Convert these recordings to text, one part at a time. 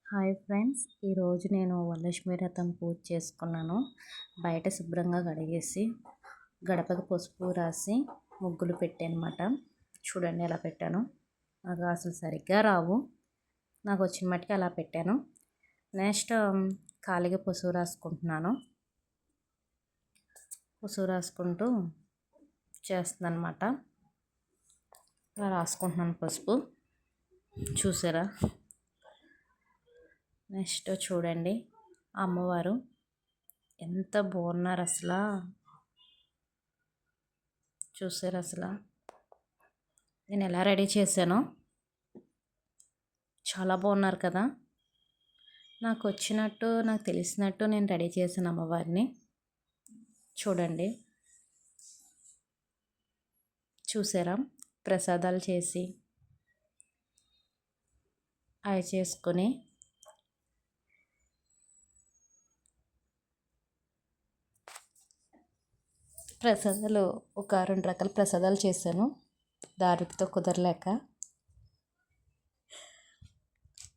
Hi friends, ఈరోజు నేను వరలక్ష్మి వ్రతం పూజ చేసుకున్నాను. బయట శుభ్రంగా కడిగేసి గడపకు పసుపు రాసి ముగ్గులు పెట్టానమాట. చూడండి ఎలా పెట్టాను. నాకు అసలు సరిగ్గా రావు, నాకు వచ్చిన మట్టుకి అలా పెట్టాను. నెక్స్ట్ ఖాళీగా పసుపు రాసుకుంటున్నాను. పసుపు రాసుకుంటూ చేస్తున్నాను అనమాట. అలా రాసుకుంటున్నాను పసుపు. చూసారా? నెక్స్ట్ చూడండి, అమ్మవారు ఎంత బాగున్నారు అసలు. చూసారు అసలు నేను ఎలా రెడీ చేశానో. చాలా బాగున్నారు కదా. నాకు వచ్చినట్టు, నాకు తెలిసినట్టు నేను రెడీ చేశాను అమ్మవారిని. చూడండి, చూసారా? ప్రసాదాలు చేసి అవి చేసుకొని ప్రసాదాలు ఒక 2 రకాల ప్రసాదాలు చేశాను. దారితో కుదరలేక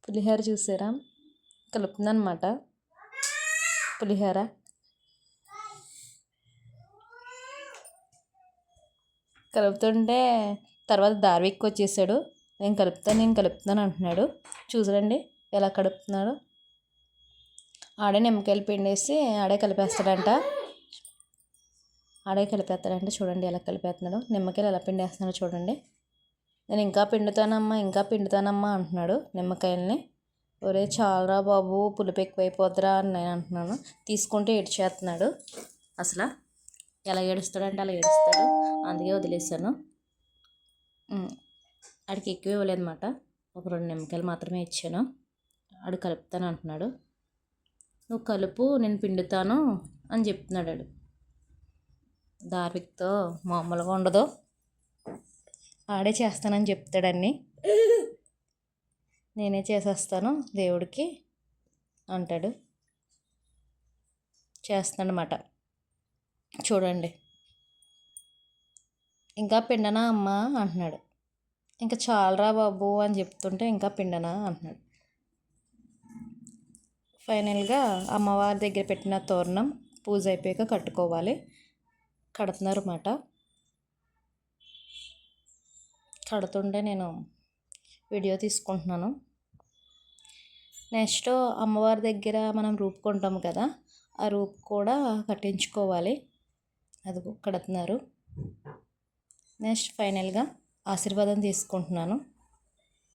పులిహోర చూసారా? కలుపుతుందన్నమాట పులిహోర. కలుపుతుంటే తర్వాత దార్విక్ వచ్చేసాడు. నేను కలుపుతాను అంటున్నాడు. చూసారండి ఎలా కలుపుతున్నాడు. ఆడే నిమ్మకాయలు పిండేసి ఆడే కలిపేస్తాడంట. చూడండి ఎలా కలిపేస్తున్నాడు. నిమ్మకాయలు ఎలా పిండేస్తున్నాడు చూడండి. నేను ఇంకా పిండుతానమ్మా అంటున్నాడు నిమ్మకాయలని. ఒరే చాలరా బాబు, పులుపు ఎక్కువైపోద్దిరా అని నేను అంటున్నాను. తీసుకుంటే ఏడ్చేస్తున్నాడు. అసలు ఎలా ఏడుస్తాడంటే అలా ఏడుస్తాడు. అందుకే వదిలేసాను. ఆడికి ఎక్కువ ఇవ్వలేదన్నమాట. ఒక 2 నిమ్మకాయలు మాత్రమే ఇచ్చాను. ఆడు కలుపుతాను అంటున్నాడు. నువ్వు కలుపు, నేను పిండుతాను అని చెప్తున్నాడు ఆడు. దార్విక్తో మామూలుగా ఉండదు. ఆడే చేస్తానని చెప్తాడన్నీ. నేనే చేసేస్తాను దేవుడికి అంటాడు. చేస్తానమాట. చూడండి, ఇంకా పిండనా అమ్మా అంటున్నాడు. ఇంకా చాలరా బాబు అని చెప్తుంటే ఇంకా పిండనా అంటున్నాడు. ఫైనల్గా అమ్మవారి దగ్గర పెట్టిన తోరణం పూజ అయిపోయాక కట్టుకోవాలి. కడుతున్నారు అన్నమాట. కడుతుంటే నేను వీడియో తీసుకుంటున్నాను. నెక్స్ట్ అమ్మవారి దగ్గర మనం రూపు కొంటాము కదా, ఆ రూపు కూడా కట్టించుకోవాలి. అది కడుతున్నారు. నెక్స్ట్ ఫైనల్గా ఆశీర్వాదం తీసుకుంటున్నాను.